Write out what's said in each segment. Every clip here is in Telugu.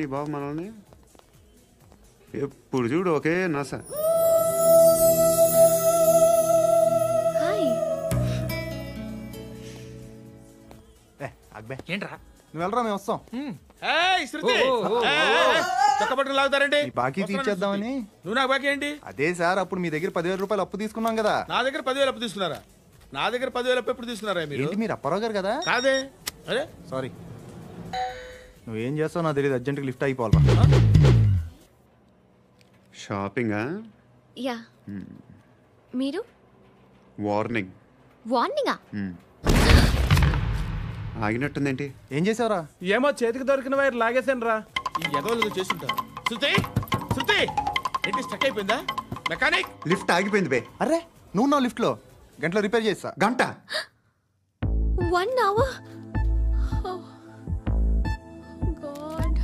నీ బాబు మనల్ని ఎప్పుడు చూడు ఒకే నస. ఏంట్రా నువ్వు వెళ్ళరా, మేము వస్తాం. లాగుతారండి బాకీ తీర్చేద్దామని. నువ్వు నాకు బాకీ ఏంటి? అదే సార్, అప్పుడు మీ దగ్గర 10,000 రూపాయలు అప్పు తీసుకున్నాం కదా. నా దగ్గర 10,000 అప్పు తీసుకున్నారా? నా దగ్గర 10,000 అప్పు ఎప్పుడు తీసుకున్నారా మీరు? ఏంటి, మీరు అప్పారావు గారు కదా? కాదే. అరే సారీ. నువ్వేం చేస్తావు నాకు తెలియదు, అర్జెంట్గా లిఫ్ట్ అయిపోవాలి. షాపింగా? యా. మీరు? వార్నింగ్. వార్నింగా? ఆగినట్టుందేంటి? ఏం చేసావురా? ఏమో చేతికి దొరికిన వైర్ లాగేసాను రా. ఈ ఎగవలు చేస్తుంటారు. శృతి శృతి ఏంటి స్టక్ అయిపోయిందా? మెకానిక్ లిఫ్ట్ ఆగిపోయింది బే. అరే నువ్వు నా లిఫ్ట్లో గంటలో రిపేర్ చేస్తా. గంట? 1 hour? Oh, God.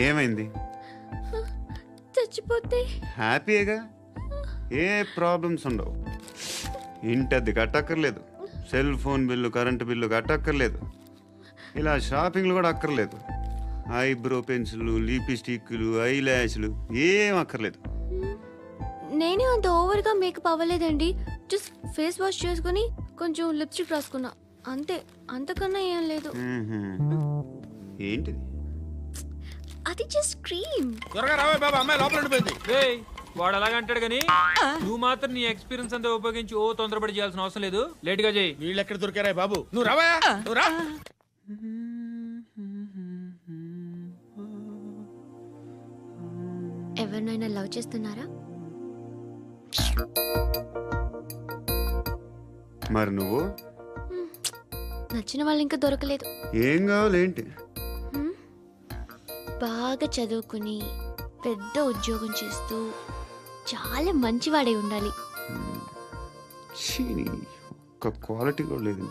ఏమైంది? చచ్చిపోతే హ్యాపీగా, ఏ ప్రాబ్లమ్స్ ఉండవు. ఇంటి అద్దె కట్టక్కర్లేదు, cell phone bill, current bill కట్టక్కర్లేదు, ఇలా షాపింగ్లు కూడా అక్కర్లేదు. ఐబ్రో పెన్సిల్, లిప్స్టిక్లు, ఐ ల్యాష్లు ఏం అక్కర్లేదు. నేనే అంత ఓవర్గా మేకప్ అవ్వలేదండి. జస్ట్ ఫేస్ వాష్ చేసుకుని కొంచెం లిప్స్టిక్ రాసుకున్నా అంతే, అంతకన్నా ఏం లేదు. ఏంటిది? అది జస్ట్ క్రీమ్. త్వరగా రావే బాబా, అమ్మాయి లోపల ఉండిపోయింది. వాడు అలాగంటాడు కానీ నువ్వు మాత్రం నీ ఎక్స్పీరియన్స్ అంతా ఉపయోగించి తొందరపడి చేయాల్సిన అవసరం లేదు. లేట్ గా చేయి. వీళ్ళు ఎక్కడ దొరికారా బాబు? నువ్వు రావా, నువ్వు రా. ఎవరినైనా లవ్ చేస్తున్నారా? మరి నువ్వు? నచ్చిన వాళ్ళు ఇంకా దొరకలేదు. ఏం కావాలి ఏంటి? బాగా చదువుకుని పెద్ద ఉద్యోగం చేస్తూ చాలా మంచివాడై ఉండాలి. ఒక్క క్వాలిటీ కూడా లేదు.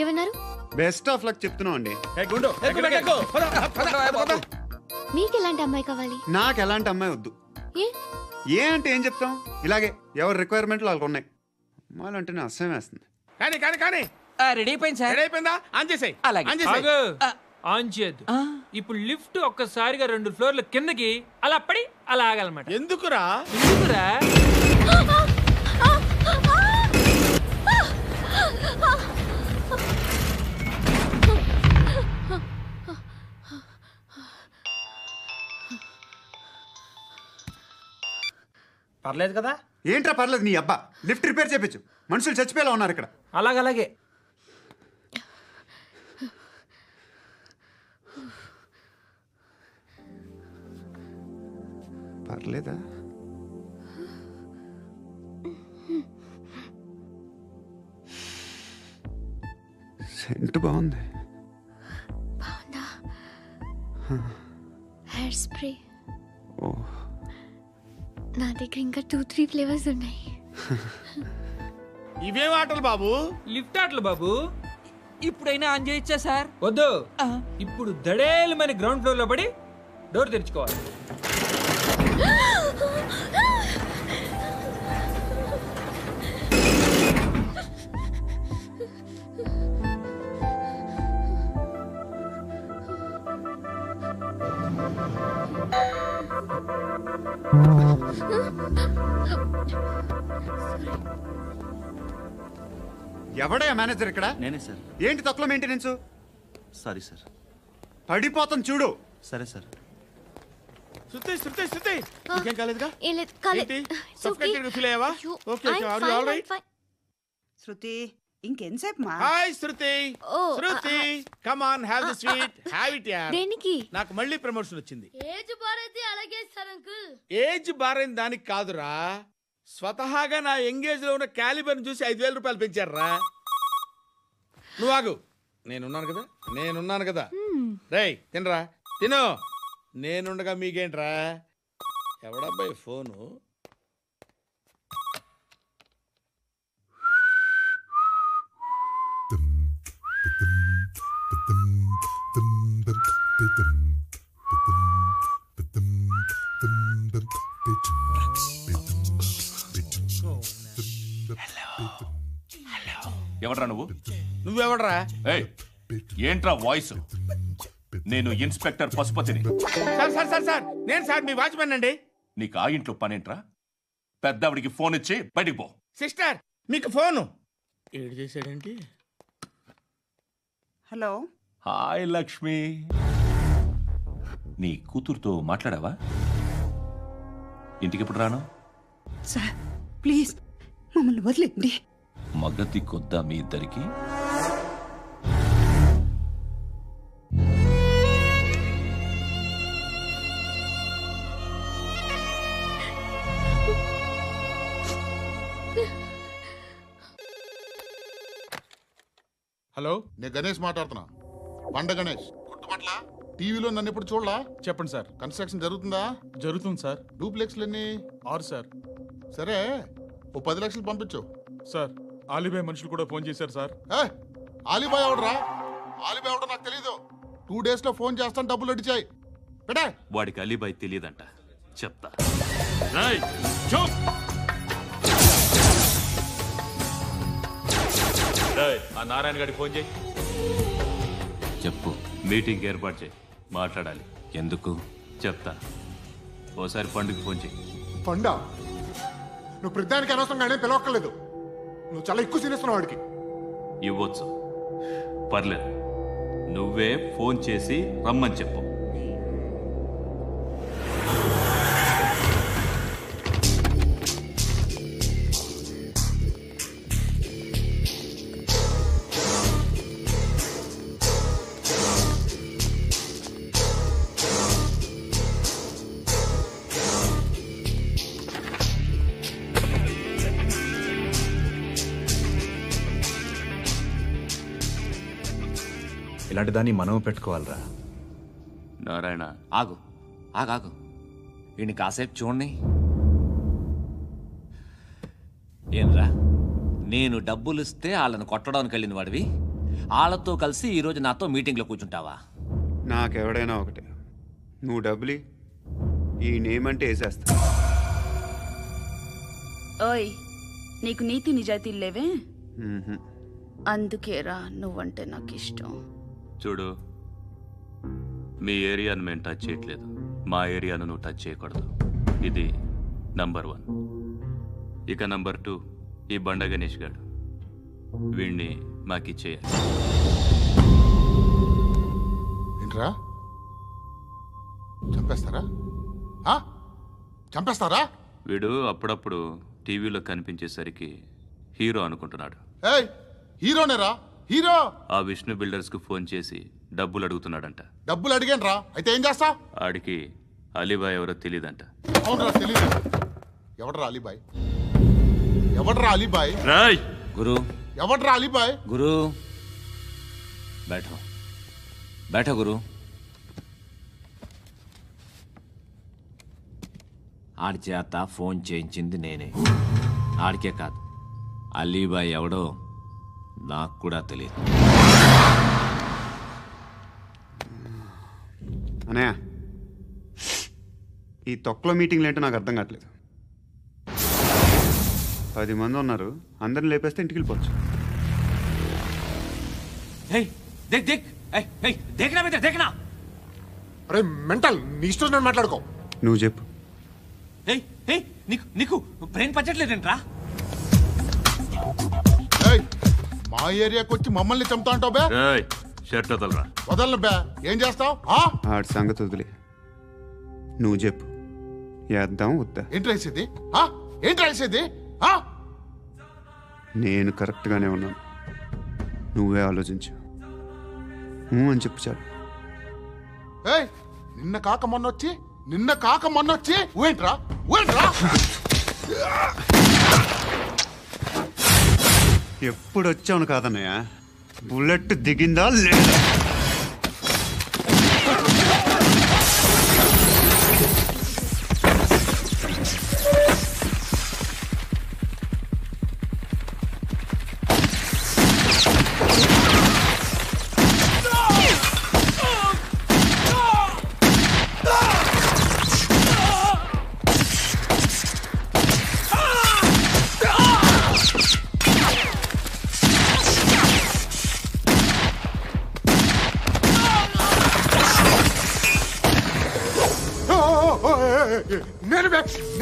ఏమన్నారు? బెస్ట్ ఆఫ్ లక్ చెప్తున్నావు అండి. మీకు ఎలాంటి అమ్మాయి కావాలి? నాకు ఎలాంటి అమ్మాయి వద్దు. ఏ అంటే ఏం చెప్తాం, ఇలాగే ఎవరి రిక్వైర్మెంట్లు వాళ్ళకు ఉన్నాయి. అమ్మాయిలు అంటేనే అసహ్యం వేస్తుంది. కానీ కానీ కానీ రెడీ అయిపోయింది సార్. రెడీ అయిపోయిందా? ఆన్ చేసేయ్. ఆన్ చేయద్దు. ఇప్పుడు లిఫ్ట్ ఒక్కసారిగా 2 ఫ్లోర్ల కిందకి అలా పడి అలా ఆగాలన్నమాట. ఎందుకురా? ఎందుకురా? పర్లేదు కదా? ఏంట్రా పర్లేదు నీ అబ్బా. లిఫ్ట్ రిపేర్ చేయించు, మనుషులు చచ్చిపోయేలా ఉన్నారు ఇక్కడ. అలాగే పర్లేదా? సెంట్ బాగుంది. బాగుందా? Hair spray. ఓ, నా దగ్గర ఇంకా 2-3 ఫ్లేవర్స్ ఉన్నాయి. ఇవేం ఆటలు బాబు? లిఫ్ట్ ఆటలు బాబు. ఇప్పుడైనా ఆన్ చేయొచ్చా సార్? వద్దు. ఇప్పుడు దడేలు మరి గ్రౌండ్ ఫ్లోర్ లో పడి డోర్ తెరుచుకోవాలి. ఎవడయ్యా మేనేజర్ ఇక్కడ? నేనే సార్. ఏంటి తక్కువ మెయింటెనెన్స్? Sorry sir. పడిపోతాం చూడు. సరే సార్. శృతి శృతి శృతి ఇంకేం కాలేదుగా? ఏం లేదు, కాలేదు. సఫ్కేటెడ్ గా ఫీల్ అయ్యావా? Okay okay, are you all right? Shruti ఇంకెంతసేపు మా? Hi Shruti. Shruti come on, have the sweet, have it యార్. దేనికి? నాకు మళ్ళీ ప్రమోషన్ వచ్చింది. ఏజ్ బారైతే అలాగే సార్ అంకుల్. ఏజ్ బారైన దానికి కాదురా, స్వతహాగా నా ఎంగేజ్ లో ఉన్న క్యాలిబర్ చూసి 5,000 రూపాయలు పెంచారా. నువ్వు ఆగు, నేనున్నాను కదా. రేయ్ తినరా, తిను. నేనుండగా మీకేంట్రా? ఎవడబ్బాయి ఫోను? హలో ఎవడ్రా నువ్వు? నువ్వెవడరా? ఏయ్, ఏంట్రా వాయిస్? నేను ఇన్స్పెక్టర్ పశుపతిని. సార్ సార్ సార్ సార్ నేను సార్ మీ వాచ్మెన్ అండి. నీకు ఆ ఇంట్లో పనేంట్రా? పెద్దవిడికి ఫోన్ ఇచ్చి బయటికి పో. సిస్టర్ మీకు ఫోను. ఏడు చేశాడేంటి? హలో. హాయ్ లక్ష్మి, నీ కూతురుతో మాట్లాడావా? ఇంటికి ఎప్పుడు రాను? సార్ ప్లీజ్ మమ్మల్ని వదిలేండి. మగతి కొద్దా మీ ఇద్దరికి? హలో, నేను గణేష్ మాట్లాడుతున్నా. బండ గణేష్ గుర్తుపట్ల? టీవీలో నన్ను ఎప్పుడు చూడలా? చెప్పండి సార్. కన్స్ట్రక్షన్ జరుగుతుందా? జరుగుతుంది సార్. డూప్లెక్స్లు ఎన్ని? 6 సార్. సరే, ఓ 10 లక్షలు పంపించు. సార్, ఆలిబాయ్ మనుషులు కూడా ఫోన్ చేశారు సార్. ఆలిబాయ్ ఎవడరా? ఆలిబాయ్ ఎవడో నాకు తెలీదు. 2 days లో ఫోన్ చేస్తాను, డబ్బులు అడిచాయి. పెడే. వాడికి అలీబాయ్ తెలియదంట, చెప్తా. ఆ నారాయణ గారికి ఫోన్ చేయి. చెప్పు. మీటింగ్ ఏర్పాటు చేయి, మాట్లాడాలి. ఎందుకు చెప్తా. ఓసారి పండుగ ఫోన్ చేయి. పండా, నువ్వు ప్రతిదానికి అనవసరంగానే పిలవక్కర్లేదు. నువ్వు చాలా ఎక్కువ సీనిస్తున్నావు వాడికి. ఇవ్వచ్చు, పర్లేదు. నువ్వే ఫోన్ చేసి రమ్మని చెప్పు. ఇలాంటి దాన్ని మనం పెట్టుకోవాలరా. నారాయణ, ఆగు ఆగాగు, వీడిని కాసేపు చూడండి. ఏంరా, నేను డబ్బులు ఇస్తే వాళ్ళని కొట్టడానికి వెళ్ళిన వాడివి, వాళ్ళతో కలిసి ఈరోజు నాతో మీటింగ్లో కూర్చుంటావా? నాకెవడైనా ఒకటే. నువ్వు డబ్బులి, ఈ నేమ్ అంటే వేసేస్తా. ఓయ్, నీకు నీతి నిజాయితీలు లేవే? అందుకేరా నువ్వంటే నాకు ఇష్టం. చూడు, మీ ఏరియాను మేము టచ్ చేయట్లేదు, మా ఏరియాను నువ్వు టచ్ చేయకూడదు. ఇది నంబర్ 1. ఇక నంబర్ 2, ఈ బండ గణేష్ గారు, వీణ్ణి మాకిచ్చేయాలి. ఏంట్రా, చంపేస్తారా? చంపేస్తారా? వీడు అప్పుడప్పుడు టీవీలో కనిపించేసరికి హీరో అనుకుంటున్నాడు. హీరోనేరా, హీరో. ఆ విష్ణు బిల్డర్స్ కు ఫోన్ చేసి డబ్బులు అడుగుతున్నాడంట. డబ్బులు అడిగాను రా, అయితే ఏం చేస్తా? ఆడికి అలీబాయ్ ఎవరో తెలీదంట. అవునరా, తెలీదు. ఎవడరా అలీబాయ్? ఎవడరా అలీబాయ్? గురు, ఎవడరా అలీబాయ్? గురు బైఠో బైఠో గురు. ఆడి చేత ఫోన్ చేయించింది నేనే. ఆడికే కాదు, అలీబాయ్ ఎవడో నాకు కూడా తెలియదు. అనయ్య, ఈ తొక్కలో మీటింగ్లు ఏంటో నాకు అర్థం కావట్లేదు. 10 మంది ఉన్నారు, అందరిని లేపేస్తే ఇంటికి వెళ్ళిపోవచ్చు. అరే మెంటల్, నీ ఇష్టం నేను మాట్లాడుకో. నువ్వు చెప్పు. నీకు బ్రెయిన్ పచ్చట్లేదంట్రా? మా ఏరియాకి వచ్చి మమ్మల్ని చంపుతా అంటావు బే? షర్ట్ వదలరా. వదలను బే. ఏం చేస్తావు? ఆడి సంగతి వదిలే, నువ్వు చెప్పు. వేద్దాం వద్దా? ఏంటి రాసేది? ఏంటి రాసేది? నేను కరెక్ట్గానే ఉన్నాను, నువ్వే ఆలోచించు. అని చెప్పు చాలు. నిన్న కాక మొన్నొచ్చి ఊయంట్రా. ఎప్పుడు వచ్చావును కాదన్నయ్య, బుల్లెట్ దిగిందా లేదా?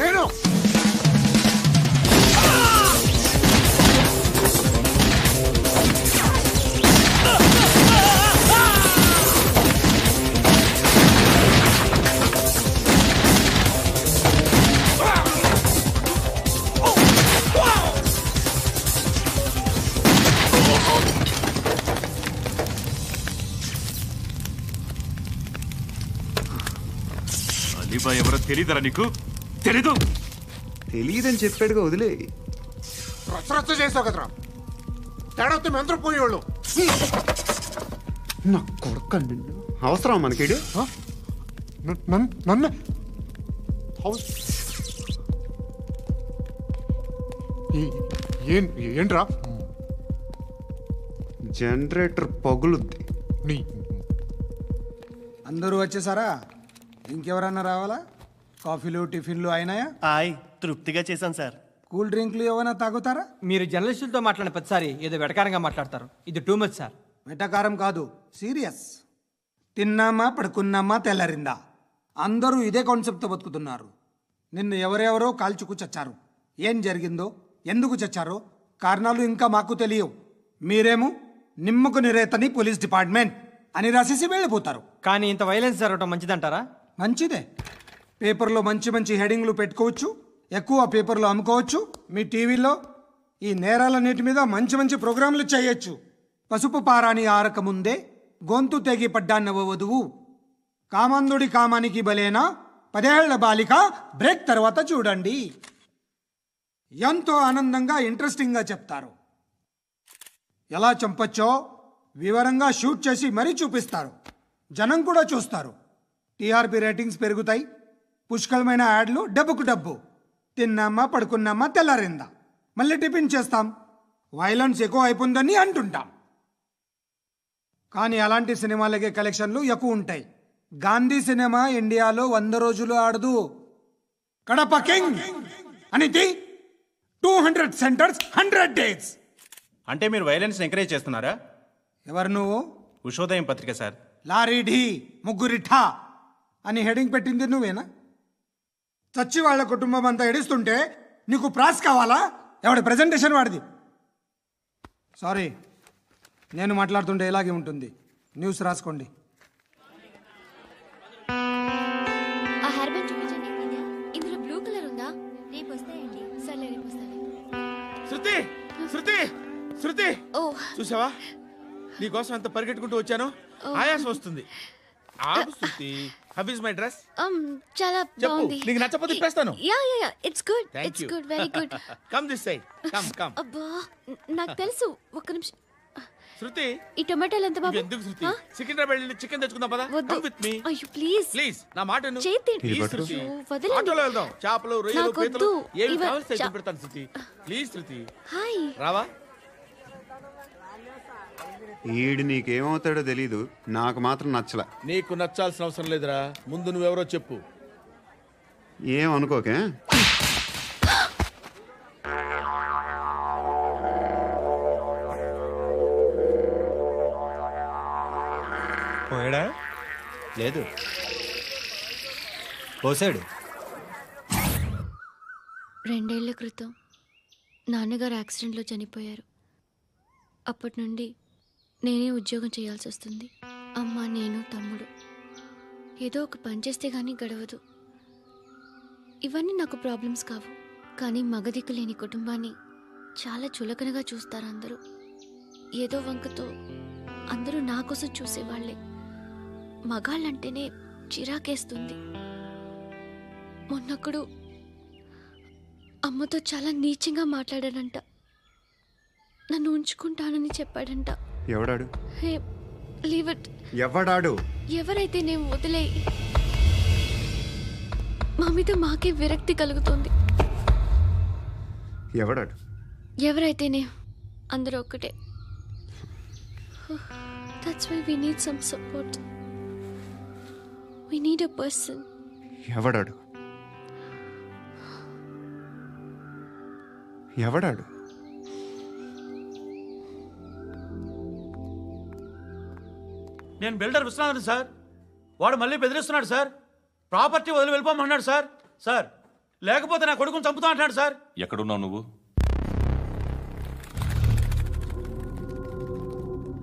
నేను అలీబాయ్ ఎవరో తెలీదరా నీకు? తెలీదు. తెలియదని చెప్పాడుగా, వదిలే. రచ్చరచ్చ చేసావు కదరా, తేడా వస్తే మెంతరం పోయేవాళ్ళు. నా కొడుకు అవసరం మనకి. నన్ను ఏంట్రా? జనరేటర్ పగులుద్ది. అందరూ వచ్చేసారా? ఇంకెవరన్నా రావాలా? కాఫీలు టిఫిన్లు అయినాయా? తృప్తిగా చేశాను సార్. కూల్ డ్రింక్లు ఏమైనా తాగుతారా? మీరు జర్నలిస్టులతో మాట్లాడిన ప్రతిసారి ఏదో వెటకారంగా మాట్లాడతారు. ఇది టూ మచ్ సార్. వెటకారం కాదు, సీరియస్. తిన్నామా పడుకున్నామా తెల్లరిందా, అందరూ ఇదే కాన్సెప్ట్తో బతుకుతున్నారు. నిన్ను ఎవరెవరో కాల్చుకు చచ్చారు. ఏం జరిగిందో, ఎందుకు చచ్చారో కారణాలు ఇంకా మాకు తెలియవు. మీరేమో నిమ్మకు నిరేతని పోలీస్ డిపార్ట్మెంట్ అని రాసేసి వెళ్ళిపోతారు. కానీ ఇంత వైలెన్స్ జరగడం మంచిదంటారా? మంచిదే. పేపర్లో మంచి మంచి హెడింగ్లు పెట్టుకోవచ్చు, ఎక్కువ పేపర్లు అమ్ముకోవచ్చు. మీ టీవీలో ఈ నేరాలన్నిటి మీద మంచి మంచి ప్రోగ్రాంలు చేయొచ్చు. పసుపు పారాని ఆరక ముందే గొంతు తెగి పడ్డాన్నవ వధువు, కామందుడి కామానికి బలేనా 10 ఏళ్ల బాలిక బ్రేక్ తర్వాత చూడండి. ఎంతో ఆనందంగా ఇంట్రెస్టింగ్గా చెప్తారు. ఎలా చంపచ్చో వివరంగా షూట్ చేసి మరీ చూపిస్తారు. జనం కూడా చూస్తారు. టీఆర్పీ రేటింగ్స్ పెరుగుతాయి. పుష్కలమైన యాడ్లు, డబ్బుకు డబ్బు. తిన్నామా పడుకున్నామా తెల్లారిందా, మళ్ళీ టిఫిన్ చేస్తాం. వైలెన్స్ ఎక్కువ అయిపోయిందని అంటుంటాం. కానీ అలాంటి సినిమాలకే కలెక్షన్లు ఎక్కువ ఉంటాయి. గాంధీ సినిమా ఇండియాలో 100 రోజులు ఆడదు. కడప కింగ్ అనితి 200 సెంటర్స్ 100 డేస్. అంటే మీరు వైలెన్స్ ఎంకరేజ్ చేస్తున్నారా? ఎవరు నువ్వు? ఉషోదయం పత్రిక సార్. లారీ ఢీ ముగ్గురిఠా అని హెడింగ్ పెట్టింది నువ్వేనా? చచ్చి వాళ్ళ కుటుంబం అంతా ఎడుస్తుంటే నీకు ప్రాస్ కావాలా? ఎవడి ప్రెజెంటేషన్ వాడిది. సారీ, నేను మాట్లాడుతుంటే ఇలాగే ఉంటుంది. న్యూస్ రాసుకోండి. ఆ హెయిర్ బ్యాండ్ చూపించండి. ఇందులో బ్లూ కలర్ ఉందా? రేపు వస్తాయండి. సర్లే, రేపు వస్తాను. శృతి శృతి శృతి, ఓ చూసావా నీకోసం ఎంత పరిగెట్టుకుంటూ వచ్చాను. ఆయాసం వస్తుంది. ఆగు Shruti. How is my dress? చాలా చెప్పు, బాగుంది. నీకు నచ్చకపోతే తిప్పేస్తాను. Yeah it's good. Thank it's you. Good, very good. Come this side. Come. అబ్బా, నాకు తెలుసు. ఒక్క నిమిషం. శృతి, ఈ టొమాటోలు ఎంత బాబు? ఎందుకు శృతి? సికింద్రాబాద్ వెళ్ళి చికెన్ తెచ్చుకుందాం పదా. Come with me. అయ్యో ప్లీజ్ ప్లీజ్ నా మాట విను. చేతి ప్లీజ్ శృతి. వదలండి. ఆటోలో వెళ్దాం. చేపలు, రొయ్యలు, నాకు పీతలు వద్దు. ఏమి కావాల్సి అయితే పెడతాను శృతి. Please Shruti. హాయ్. రావా? ఈడు నీకేమవుతాడో తెలీదు, నాకు మాత్రం నచ్చలా. నీకు నచ్చాల్సిన అవసరం లేదురా. ముందు నువ్వెవరో చెప్పు. ఏమనుకోకే. పోయాడా? లేదు, పోసాడు. 2 ఏళ్ల క్రితం నాన్నగారు యాక్సిడెంట్లో చనిపోయారు. అప్పటి నుండి నేనే ఉద్యోగం చేయాల్సి వస్తుంది. అమ్మ, నేను, తమ్ముడు ఏదో ఒక పని చేస్తే కానీ గడవదు. ఇవన్నీ నాకు ప్రాబ్లమ్స్ కావు, కానీ మగదిక్కు లేని కుటుంబాన్ని చాలా చులకనగా చూస్తారు అందరూ. ఏదో వంకతో అందరూ నా కోసం చూసేవాళ్లే. మగాళ్ళంటేనే చిరాకేస్తుంది. మొన్నొక్కడు అమ్మతో చాలా నీచంగా మాట్లాడాడంట. నన్ను ఉంచుకుంటానని చెప్పాడంట. ఎవడాడు? హే, లీవ్ ఇట్. ఎవడాడు? ఎవరైతే నేను వదిలే. మా మీద మాకే విరక్తి కలుగుతుంది. ఎవడాడు? ఎవరైతేనే అందరూ ఒక్కటే. That's why we need some support. We need a person. ఎవడాడు? ఎవడాడు? నేను బిల్డర్ విశ్వనాథన్ సార్. వాడు మళ్ళీ బెదిరిస్తున్నాడు సార్. ప్రాపర్టీ వదిలి వెళ్ళిపోమన్నాడు సార్. సార్, లేకపోతే నా కొడుకుని చంపుతా అంటాడు సార్. ఎక్కడున్నావు నువ్వు?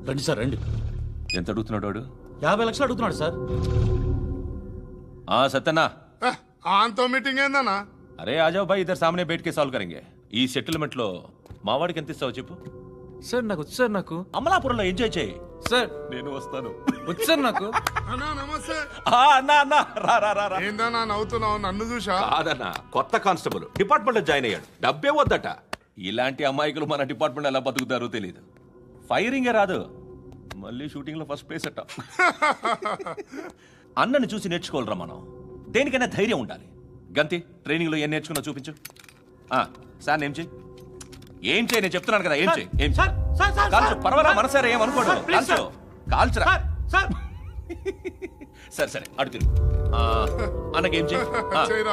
రండి సార్ రండి. ఎంత అడుగుతున్నాడు వాడు? 50 లక్షలు అడుగుతున్నాడు సార్. సత్యన్నా, ఆంతో మీటింగ్ ఏందన్నా? అరే ఆజావ్ భాయ్, ఇద్దరు సామనే బయటకే సాల్వ్ కరెంగే. ఈ సెటిల్మెంట్ లో మా వాడికి ఎంత ఇస్తావు చెప్పు. సార్ నాకు వచ్చు సార్. నాకు అమలాపురంలో ఎంజాయ్ చేయి సార్. నేను వస్తాను. వచ్చు సార్ నాకు. అన్నా నమస్తే. అన్నా రా రా రా. ఏందన్నా నవ్వుతున్నావు? నన్ను చూసా? కాదన్నా, కొత్త కానిస్టేబుల్ డిపార్ట్మెంట్ లో జాయిన్ అయ్యాడు. డబ్బే వద్దట. ఇలాంటి అమాయకులు మన డిపార్ట్మెంట్ ఎలా బతుకుతారో తెలియదు. ఫైరింగే రాదు, మళ్ళీ షూటింగ్ లో ఫస్ట్ ప్లేస్ అట్ట. అన్నని చూసి నేర్చుకోవాలరా మనం. దేనికైనా ధైర్యం ఉండాలి. గంతి, ట్రైనింగ్ లో ఏం నేర్చుకున్నా చూపించు. సార్ ఏం చేయి, ఏం చేయి, నేను చెప్తున్నాను కదా. ఏం చేయి, ఏం కాల్చు. పర్వాలా, మనసారా ఏమనుకోడు. కాల్చు, కాల్చురా. సరే సరే, అడు తిరుగు. అన్నకేం చేయి,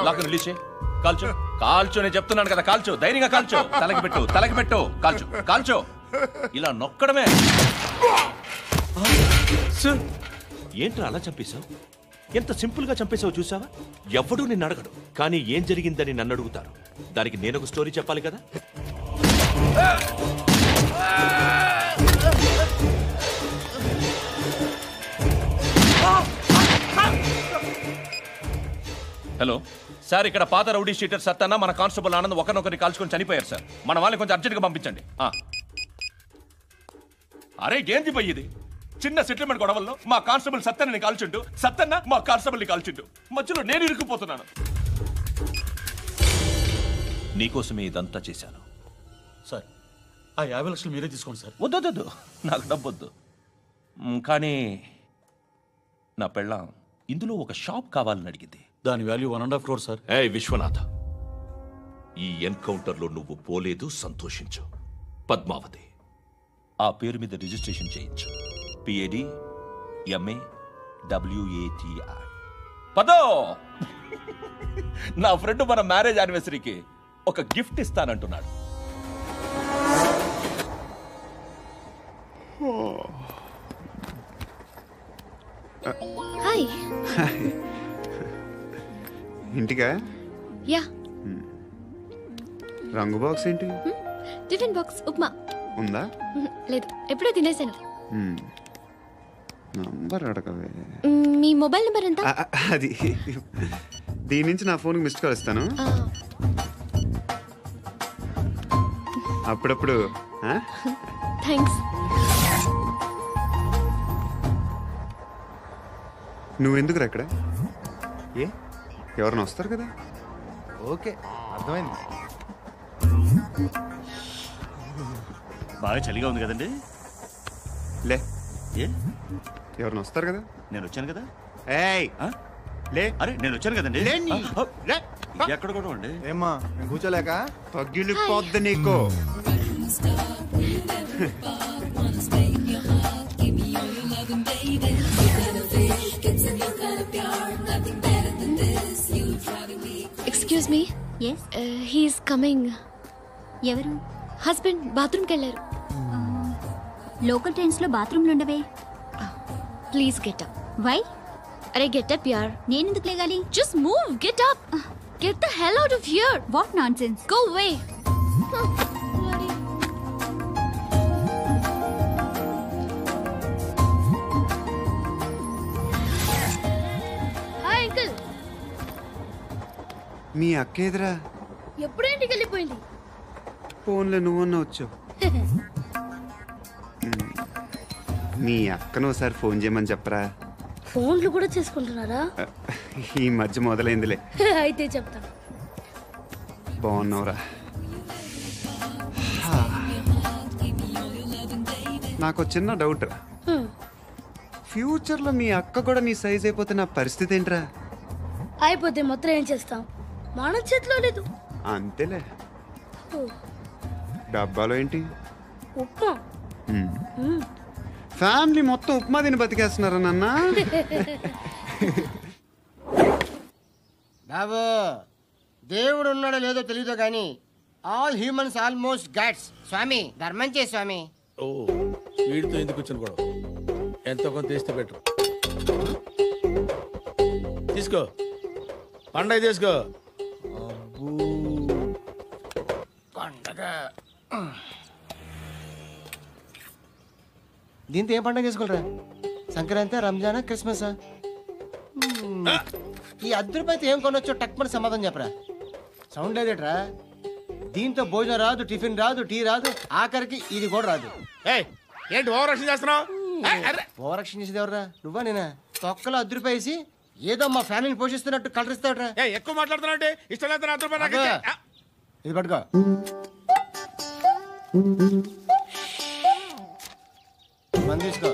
లాక్ రిలీజ్ చేయి. కాల్చు, కాల్చు, నేను చెప్తున్నాను కదా. కాల్చు, ధైర్యంగా కాల్చు. తలకి పెట్టు, తలకి పెట్టు. కాల్చు, కాల్చు. ఇలా నొక్కడమే. ఏంట్రా అలా చంపేశావు? ఎంత సింపుల్ గా చంపేశావు చూసావా? ఎవడూ నిన్ను అడగడు, కానీ ఏం జరిగిందని నన్ను అడుగుతారు. దానికి నేను ఒక స్టోరీ చెప్పాలి కదా. హలో సార్, ఇక్కడ పాత రౌడీ షీటర్ సత్తన్న, మన కానిస్టేబుల్ ఆనంద్ ఒకరినొకరిని కాల్చుకొని చనిపోయారు సార్. మన వాళ్ళని కొంచెం అర్జెంట్గా పంపించండి. అరే ఏంది పోయి ఇది? చిన్న సెటిల్మెంట్ గొడవల్లో మా కానిస్టేబుల్ సత్తన్నని కాల్చుంటూ, సత్తన్న మా కానిస్టేబుల్ని కాల్చుంటూ, మధ్యలో నేను ఇరుక్కుపోతున్నాను. నీకోసమే ఇదంతా చేశాను సార్. ఆ 50 లక్షలు మీరే తీసుకోండి సార్. వద్దొద్దు, నాకు డబ్బొద్దు. కానీ నా పెళ్ళాం ఇందులో ఒక షాప్ కావాలని అడిగింది. దాని వాల్యూ 1.5 crore సార్. ఏ విశ్వనాథ, ఈ ఎన్కౌంటర్లో నువ్వు పోలేదు, సంతోషించు. పద్మావతి ఆ పేరు మీద రిజిస్ట్రేషన్ చేయించు. PAD MA WATI. పదో, నా ఫ్రెండ్ మన మ్యారేజ్ యానివర్సరీకి ఒక గిఫ్ట్ ఇస్తానంటున్నాడు. హాయ్. ఇంటికా? యా. రంగు బాక్స్ ఏంటి? టిఫిన్ బాక్స్ ఉప్మా ఉందా? లేదు, ఎప్పుడో తినేసాను. నంబర్ అడగవే. మీ మొబైల్ నెంబర్ ఎంత? అది దీని నుంచి నా ఫోన్కి మిస్డ్ కాల్ ఇస్తాను. అప్పుడప్పుడు. థ్యాంక్స్. నువ్వెందుకురా ఇక్కడ? ఏ ఎవరైనా వస్తారు కదా. ఓకే, అర్థమైంది. బాగా చలిగా ఉంది కదండి. లే, ఏ ఎవరైనా వస్తారు కదా. నేను వచ్చాను కదా. ఏయ్ లే. అరే నేను వచ్చాను కదండి. ఎక్కడ కూడా ఉండి ఏమ్మా, నేను కూర్చోలేక పగిలిపోద్ది నీకు. Excuse me. He's coming. ఎవరు? హస్బెండ్ బాత్రూమ్కి వెళ్ళారు. లోకల్ ట్రైన్స్ లో బాత్రూమ్లు ఉండవే. Please get up. వై? అరే గెట్ అప్ యార్. నేను ఎందుకు లేగాలి? Just move, get up. Get the hell out of here. What nonsense. Go away. Hi uncle. మీ అక్క ఎదురా? ఎప్పుడు ఇంటికి వెళ్ళిపోయింది. ఫోన్లో నువ్వన్నా వచ్చావు. మీ అక్కను ఒకసారి ఫోన్ చేయమని చెప్పరా. ఫోన్లు కూడా చేసుకుంటున్నారా? ఈ మధ్య మొదలైందిలే. అయితే చెప్తా. బాగున్నావురా? నాకు చిన్న డౌట్ రా. ఫ్యూచర్లో మీ అక్క కూడా నీ సైజ్ అయిపోతే నా పరిస్థితి ఏంట్రా? అయిపోతే మొత్తం ఏం చేస్తాం, మన చేతిలో లేదు. అంతేలే. డబ్బాలో ఏంటి? ఉప్మా. ఫ్యామిలీ మొత్తం ఉప్మా తిని బతికేస్తున్నారా నాన్న? బాబు, దేవుడు ఉన్నాడో లేదో తెలియదు కానీ ఆల్ హ్యూమన్స్ ఆల్మోస్ట్ గాడ్స్. స్వామి ధర్మం చే స్వామి. ఓ, వీడితో ఎందుకు వచ్చిన గొడవ? ఎంతో కొంత తీస్తే పెట్టు. తీసుకో, పండగ తీసుకో. దీంతో ఏం పండుగ చేసుకోలేరా? సంక్రాంతి, రంజానా, క్రిస్మసా? ఈ రూపాయలతో ఏం కొనొచ్చో టక్మని సమాధానం చెప్పరా. సౌండ్ లేదేట్రా? దీంతో భోజనం రాదు, టిఫిన్ రాదు, టీ రాదు, ఆఖరికి ఇది కూడా రాదు. ఏంటి ఓవర్ రక్షణ చేస్తున్నావు? ఓవర్ రక్షణ చేసేది ఎవరా? నువ్వా నేనా? తొక్కలో రూపాయి వేసి ఏదో మా ఫ్యామిలీని పోషిస్తున్నట్టు కలరిస్తాడ్రా. ఎక్కువ మాట్లాడుతున్నావు. ఇష్టం లేదు. ఇది పట్టుకో. మంది తీసుకో,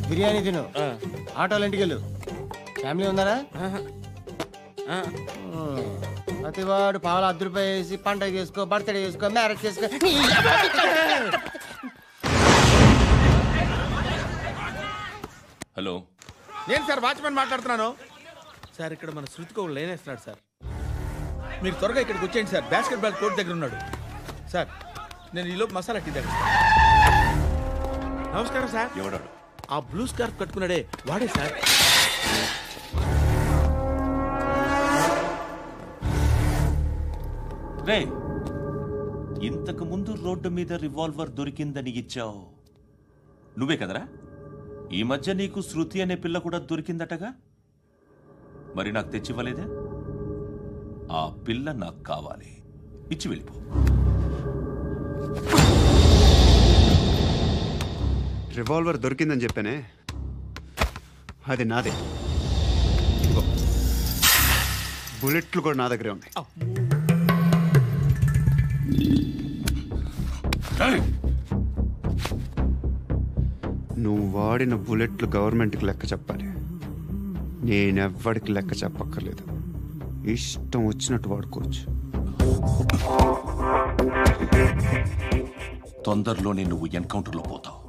బిర్యానీ తిను, ఆటోలు ఇంటికి వెళ్ళు. ఫ్యామిలీ ఉన్నారా? ప్రతివాడు పావులు రూపాయి వేసి పండగ చేసుకో, బర్త్డే చేసుకో, మ్యారేజ్ చేసుకో. హలో, నేను సార్ వాచ్మెన్ మాట్లాడుతున్నాను సార్. ఇక్కడ మన శృతికో లేనేస్తున్నాడు సార్. మీరు త్వరగా ఇక్కడికి వచ్చేయండి సార్. బాస్కెట్ బాల్ కోర్ట్ దగ్గర ఉన్నాడు సార్. నేను ఈలోపు మసాలా టీ దగ్గర. నమస్కారం సార్. ఎవడాడు? ఆ బ్లూ స్కార్ఫ్ కట్టుకున్నాడే వాడే సార్. రే, ఇంతకు ముందు రోడ్డు మీద రివాల్వర్ దొరికిందని ఇచ్చావు నువ్వే కదరా? ఈ మధ్య నీకు శృతి అనే పిల్ల కూడా దొరికిందటగా, మరి నాకు తెచ్చివ్వలేదే? ఆ పిల్ల నాకు కావాలి, ఇచ్చి వెళ్ళిపో. రివాల్వర్ దొరికిందని చెప్పానే, అది నాదే. బుల్లెట్లు కూడా నా దగ్గరే ఉన్నాయి. నువ్వు వాడిన బుల్లెట్లు గవర్నమెంట్కి లెక్క చెప్పాలి. నేనెవ్వడికి లెక్క చెప్పక్కర్లేదు. ఇష్టం వచ్చినట్టు వాడుకోవచ్చు. తొందరలోనే నువ్వు ఎన్కౌంటర్లో పోతావు,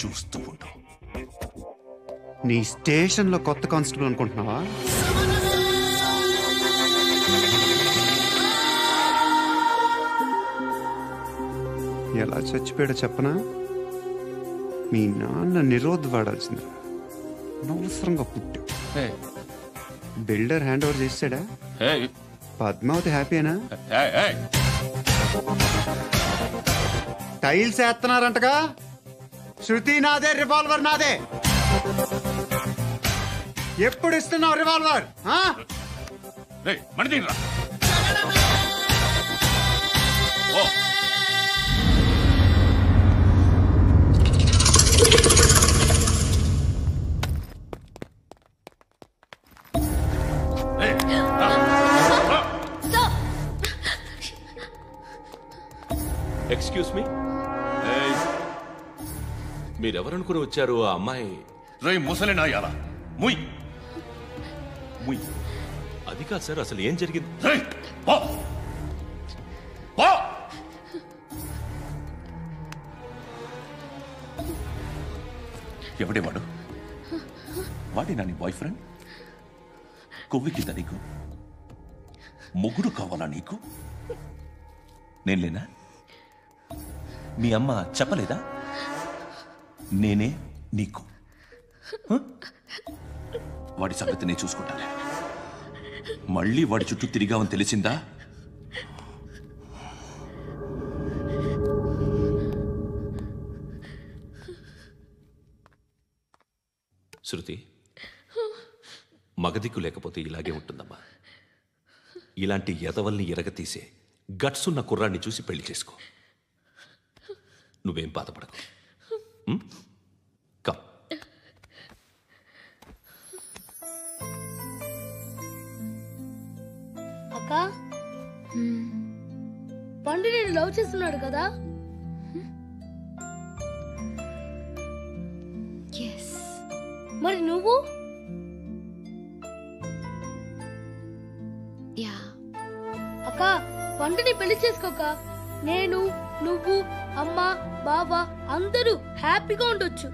చూస్తూ ఉంటావు. నీ స్టేషన్లో కొత్త కానిస్టేబుల్ అనుకుంటున్నావా? ఎలా చచ్చిపోయాడో చెప్పనా? మీ నాన్న నిరోధ్ వాడాల్సింది. అనవసరంగా పుట్టావు. బిల్డర్ హ్యాండ్ ఓవర్ చేసాడా? పద్మావతి హ్యాపీనా? టైల్స్ వేస్తున్నారంటగా. శృతి నాదే, రివాల్వర్ నాదే. ఎప్పుడు ఇస్తున్నావు రివాల్వర్? ఎక్స్క్యూజ్ మీ, మీరెవరనుకుని వచ్చారు? ఆ అమ్మాయి రేయ్ ముసలి నాయాల, ముయ్ ముయ్. అది కాదు సార్, అసలు ఏం జరిగింది? ఎవడేవాడు? వాడి నా నీ బాయ్ ఫ్రెండ్? కొవ్వికింద నీకు? మొగుడు కావాలా నీకు? నేను లేనా? మీ అమ్మ చెప్పలేదా? నేనే నీకు. వాడి సంగతి నేను చూసుకుంటాను. మళ్ళీ వాడి చుట్టూ తిరిగావని తెలిసిందా? శృతి, మగదిక్కు లేకపోతే ఇలాగే ఉంటుందమ్మా. ఇలాంటి ఎదవల్ని ఎరగతీసే గట్స్ ఉన్న కుర్రాన్ని చూసి పెళ్లి చేసుకో. నువ్వేం బాధపడకు. కమ్. అక్క, పండు నేను లవ్ చేస్తున్నాడు కదా? మరి నువ్వు? అక్క, పండుని పెళ్లి చేసుకోక నేను, నువ్వు, అమ్మ, బావ అందరూ హ్యాపీగా ఉండొచ్చు.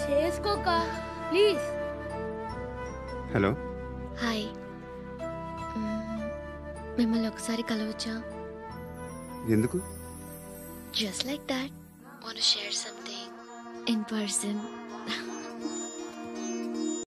చేసుకోక ప్లీజ్. Hello, hi. మిమ్మల్ని ఒకసారి కలవచ్చా? ఎందుకు? Just like that. Want to share something in person.